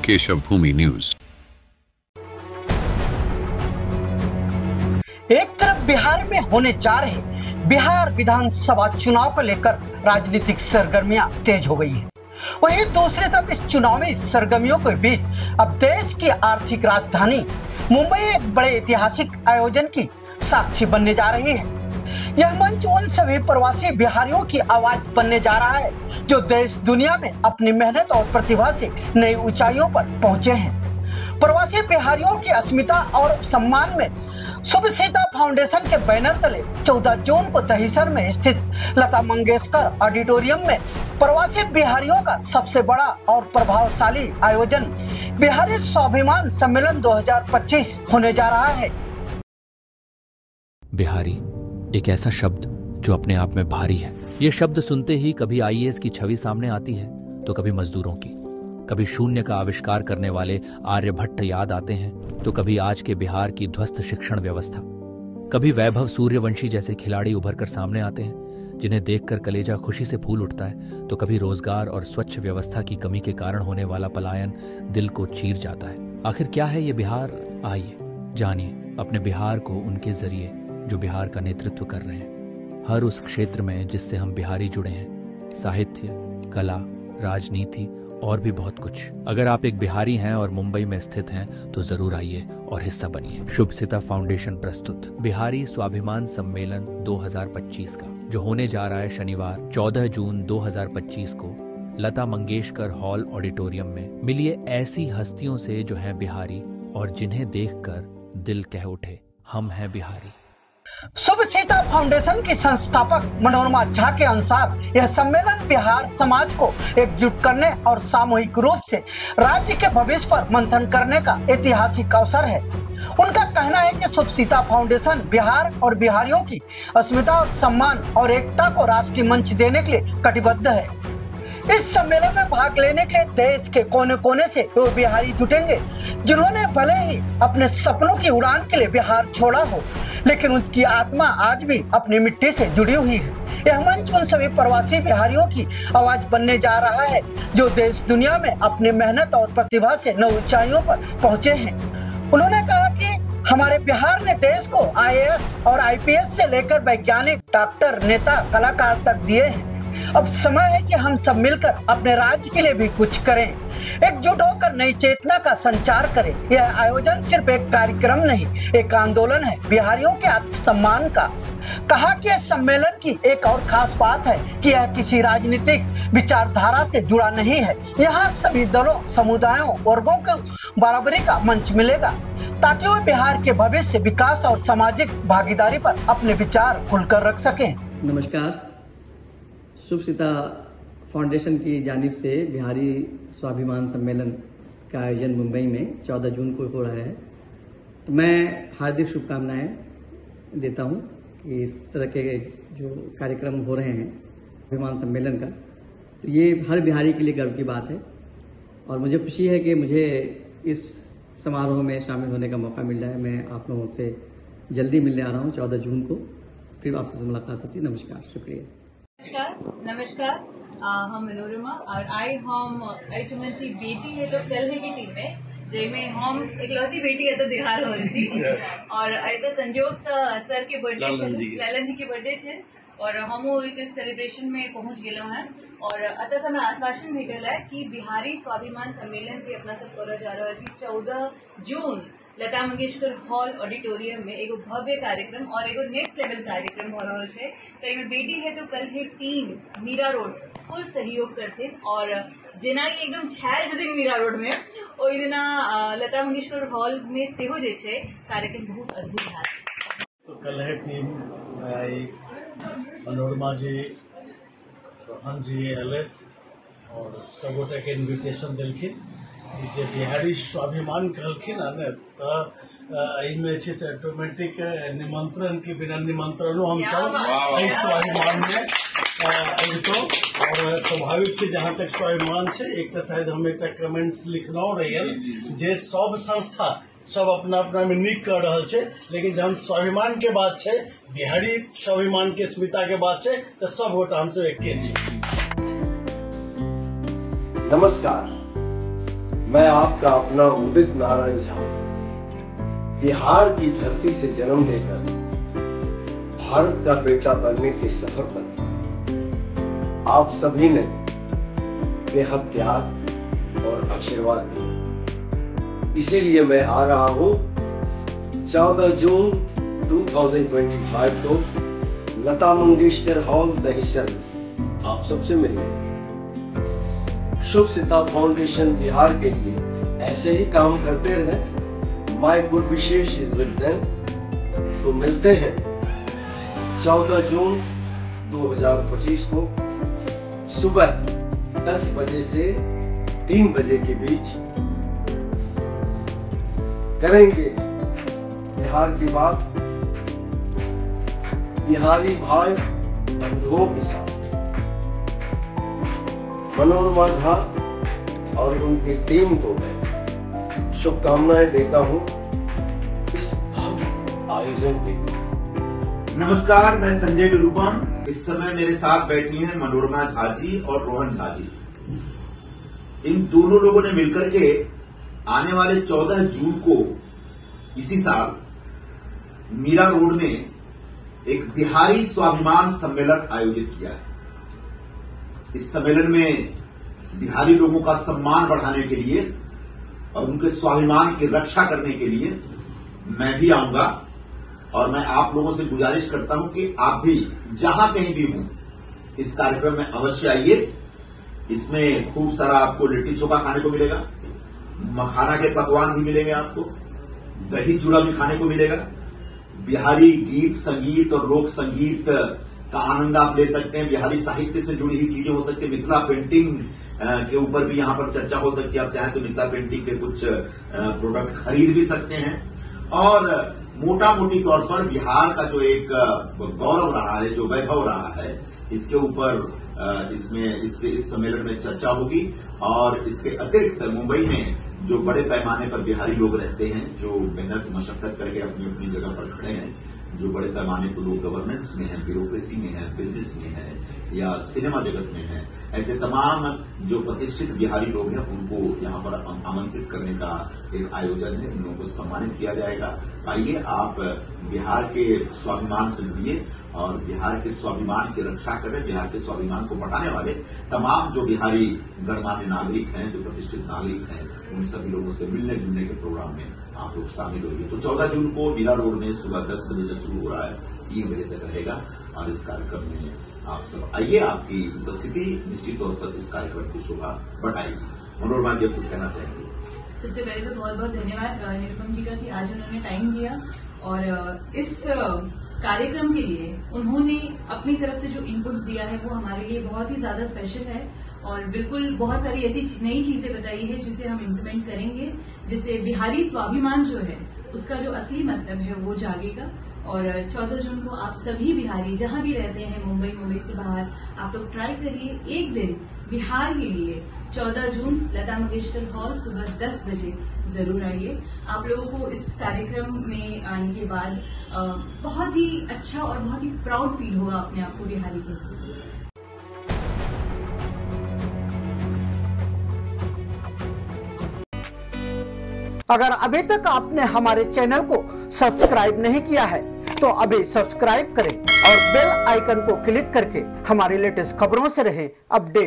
केशव भूमि news. एक तरफ बिहार में होने जा रहे बिहार विधानसभा चुनाव को लेकर राजनीतिक सरगर्मियां तेज हो गई हैं। वहीं दूसरी तरफ इस चुनावी सरगर्मियों के बीच अब देश की आर्थिक राजधानी मुंबई एक बड़े ऐतिहासिक आयोजन की साक्षी बनने जा रही है। यह मंच उन सभी प्रवासी बिहारियों की आवाज बनने जा रहा है जो देश दुनिया में अपनी मेहनत और प्रतिभा से नई ऊंचाइयों पर पहुंचे हैं। प्रवासी बिहारियों की अस्मिता और सम्मान में शुभ सीता फाउंडेशन के बैनर तले 14 जून को दहिसर में स्थित लता मंगेशकर ऑडिटोरियम में प्रवासी बिहारियों का सबसे बड़ा और प्रभावशाली आयोजन बिहारी स्वाभिमान सम्मेलन 2025 होने जा रहा है। बिहारी एक ऐसा शब्द जो अपने आप में भारी है। ये शब्द सुनते ही कभी आईएएस की छवि सामने आती है तो कभी मजदूरों की, कभी शून्य का आविष्कार करने वाले आर्यभट्ट याद आते हैं तो कभी आज के बिहार की ध्वस्त शिक्षण व्यवस्था, कभी वैभव सूर्यवंशी जैसे खिलाड़ी उभर कर सामने आते हैं जिन्हें देखकर कलेजा खुशी से फूल उठता है तो कभी रोजगार और स्वच्छ व्यवस्था की कमी के कारण होने वाला पलायन दिल को चीर जाता है। आखिर क्या है ये बिहार? आइए जानिए अपने बिहार को उनके जरिए जो बिहार का नेतृत्व कर रहे हैं हर उस क्षेत्र में जिससे हम बिहारी जुड़े हैं, साहित्य, कला, राजनीति और भी बहुत कुछ। अगर आप एक बिहारी हैं और मुंबई में स्थित हैं तो जरूर आइए और हिस्सा बनिए। शुभ सीता फाउंडेशन प्रस्तुत बिहारी स्वाभिमान सम्मेलन 2025 का जो होने जा रहा है शनिवार 14 जून 2025 को लता मंगेशकर हॉल ऑडिटोरियम में। मिलिए ऐसी हस्तियों से जो हैं बिहारी और जिन्हें देखकर दिल कह उठे हम हैं बिहारी। शुभ सीता फाउंडेशन की संस्थापक मनोरमा झा के अनुसार यह सम्मेलन बिहार समाज को एकजुट करने और सामूहिक रूप से राज्य के भविष्य पर मंथन करने का ऐतिहासिक अवसर है। उनका कहना है कि शुभ सीता फाउंडेशन बिहार और बिहारियों की अस्मिता और सम्मान और एकता को राष्ट्रीय मंच देने के लिए कटिबद्ध है। इस सम्मेलन में भाग लेने के लिए देश के कोने कोने से वो बिहारी जुटेंगे जिन्होंने भले ही अपने सपनों की उड़ान के लिए बिहार छोड़ा हो, लेकिन उनकी आत्मा आज भी अपनी मिट्टी से जुड़ी हुई है। यह मंच उन सभी प्रवासी बिहारियों की आवाज बनने जा रहा है जो देश दुनिया में अपनी मेहनत और प्रतिभा से नई ऊंचाइयों पर पहुंचे हैं। उन्होंने कहा कि हमारे बिहार ने देश को आईएएस और आईपीएस से लेकर वैज्ञानिक, डॉक्टर, नेता, कलाकार तक दिए हैं। अब समय है कि हम सब मिलकर अपने राज्य के लिए भी कुछ करें, एकजुट होकर नई चेतना का संचार करें। यह आयोजन सिर्फ एक कार्यक्रम नहीं, एक आंदोलन है बिहारियों के आत्मसम्मान का। कहा कि इस सम्मेलन की एक और खास बात है कि यह किसी राजनीतिक विचारधारा से जुड़ा नहीं है। यहाँ सभी दलों, समुदायों, वर्गों को बराबरी का मंच मिलेगा ताकि वो बिहार के भविष्य, विकास और सामाजिक भागीदारी पर अपने विचार खुलकर रख सकें। नमस्कार। शुभ सीता फाउंडेशन की जानिब से बिहारी स्वाभिमान सम्मेलन का आयोजन मुंबई में 14 जून को हो रहा है। तो मैं हार्दिक शुभकामनाएं देता हूं कि इस तरह के जो कार्यक्रम हो रहे हैं स्वाभिमान सम्मेलन का, तो ये हर बिहारी के लिए गर्व की बात है और मुझे खुशी है कि मुझे इस समारोह में शामिल होने का मौका मिल रहा है। मैं आप लोगों से जल्दी मिलने आ रहा हूँ 14 जून को, फिर आपसे मुलाकात होती है। नमस्कार, शुक्रिया। नमस्कार। हम मनोरमा और हम मंची बेटी है तो कल है की टीम में जिसमें हम इकलौती बेटी है तो दिहार हो रही और ऐसा संजोग सर के बर्थडे ललन जी के बर्थडे है और हम एक सेलिब्रेशन में पहुंच गए हैं और अतः हमें आश्वासन भेटल है कि बिहारी स्वाभिमान सम्मेलन जी अपना सब कर जा रहा है 14 जून लता मंगेशकर हॉल ऑडिटोरियम में एगो भव्य कार्यक्रम और एगो नेक्स्ट लेवल कार्यक्रम हो रहा है। तो इनमें बेटी है तो कल है टीम मीरा रोड फुल सहयोग करते और जेना एकदम छायल जदिन मीरा रोड में ओई दिना लता मंगेशकर हॉल में सेहो जे छे कार्यक्रम बहुत अद्भुत है। तो कल है टीम मनोरमा जी, रोहन जी एले और सबगोटे के इन्विटेशन दिलखिन जे बिहारी स्वाभिमान कहलखिन ने तो से ऑटोमेटिक निमंत्रण के बिना निमंत्रणों हम सब स्वाभिमान में तो और स्वाभाविक है जहाँ तक स्वाभिमान है एक शायद हम एक कमेंट्स लिखना रही जे सब संस्था सब अपना अपना में नीक कर रहा है, लेकिन जब स्वाभिमान के बात है, बिहारी स्वाभिमान के स्मिता के बात है तो सब गोटा हमसे एक। नमस्कार, मैं आपका अपना उदित नारायण झा बिहार की धरती से जन्म लेकर भारत का बेटा बनने के सफर पर आप सभी ने बेहद प्यार और आशीर्वाद दिया। इसीलिए मैं आ रहा हूं 14 जून 2025 को लता मंगेशकर हॉल दहिसर आप सबसे मिलने। शुभसिता फाउंडेशन बिहार के लिए ऐसे ही काम करते रहे। My good wishes is with them. तो मिलते हैं 14 जून 2025 को सुबह 10 बजे से 3 बजे के बीच करेंगे बिहार की बात बिहारी भाई बंधुओं के साथ। मनोरमा झा और उनकी टीम को मैं शुभकामनाएं देता हूं इस भव्य आयोजन के लिए। नमस्कार, मैं संजय निरुपम। इस समय मेरे साथ बैठी हैं मनोरमा झा जी और रोहन झा जी। इन दोनों लोगों ने मिलकर के आने वाले 14 जून को इसी साल मीरा रोड में एक बिहारी स्वाभिमान सम्मेलन आयोजित किया है। इस सम्मेलन में बिहारी लोगों का सम्मान बढ़ाने के लिए और उनके स्वाभिमान की रक्षा करने के लिए मैं भी आऊंगा और मैं आप लोगों से गुजारिश करता हूं कि आप भी जहां कहीं भी हों इस कार्यक्रम में अवश्य आइए। इसमें खूब सारा आपको लिट्टी चोखा खाने को मिलेगा, मखाना के पकवान भी मिलेंगे, आपको दही चूड़ा भी खाने को मिलेगा, बिहारी गीत संगीत और लोक संगीत का आनंद आप ले सकते हैं, बिहारी साहित्य से जुड़ी हुई चीजें हो सकती है, मिथिला पेंटिंग के ऊपर भी यहां पर चर्चा हो सकती है। आप चाहें तो मिथिला पेंटिंग के कुछ प्रोडक्ट खरीद भी सकते हैं। और मोटा मोटी तौर पर बिहार का जो एक गौरव रहा है, जो वैभव रहा है, इसके ऊपर इसमें इस सम्मेलन में चर्चा होगी। और इसके अतिरिक्त मुंबई में जो बड़े पैमाने पर बिहारी लोग रहते हैं, जो मेहनत मशक्कत करके अपनी अपनी जगह पर खड़े हैं, जो बड़े पैमाने पर लोग गवर्नेंस में हैं, ब्यूरोक्रेसी में हैं, बिजनेस में हैं या सिनेमा जगत में हैं, ऐसे तमाम जो प्रतिष्ठित बिहारी लोग हैं उनको यहां पर आमंत्रित करने का एक आयोजन है। उन लोगों को सम्मानित किया जाएगा। आइए, आप बिहार के स्वाभिमान से जुड़िए और बिहार के स्वाभिमान की रक्षा करें। बिहार के स्वाभिमान को बढ़ाने वाले तमाम जो बिहारी गणमान्य नागरिक हैं, जो प्रतिष्ठित नागरिक हैं, उन सभी लोगों से मिलने जुलने के प्रोग्राम में आप लोग शामिल होइए। तो 14 जून को मीरा रोड में सुबह 10 बजे से शुरू हो रहा है, 3 बजे तक रहेगा। और इस कार्यक्रम में आप सब आइए। आपकी उपस्थिति निश्चित तौर पर इस कार्यक्रम की शोभा बढ़ाएगी। मनोरमा जी, कुछ कहना चाहेंगे? सबसे पहले तो बहुत बहुत धन्यवाद निरुपम जी का कि आज उन्होंने टाइम दिया और इस कार्यक्रम के लिए उन्होंने अपनी तरफ से जो इनपुट्स दिया है वो हमारे लिए बहुत ही ज्यादा स्पेशल है। और बिल्कुल बहुत सारी ऐसी नई चीजें बताई है जिसे हम इम्प्लीमेंट करेंगे, जिससे बिहारी स्वाभिमान जो है उसका जो असली मतलब है वो जागेगा। और 14 जून को आप सभी बिहारी जहां भी रहते हैं, मुंबई से बाहर, आप लोग ट्राई करिए एक दिन बिहार के लिए 14 जून लता मंगेशकर हॉल सुबह 10 बजे जरूर आइए। आप लोगों को इस कार्यक्रम में आने के बाद बहुत ही अच्छा और बहुत ही प्राउड फील होगा अपने आप को बिहारी के। अगर अभी तक आपने हमारे चैनल को सब्सक्राइब नहीं किया है तो अभी सब्सक्राइब करें और बेल आइकन को क्लिक करके हमारी लेटेस्ट खबरों से रहें अपडेट।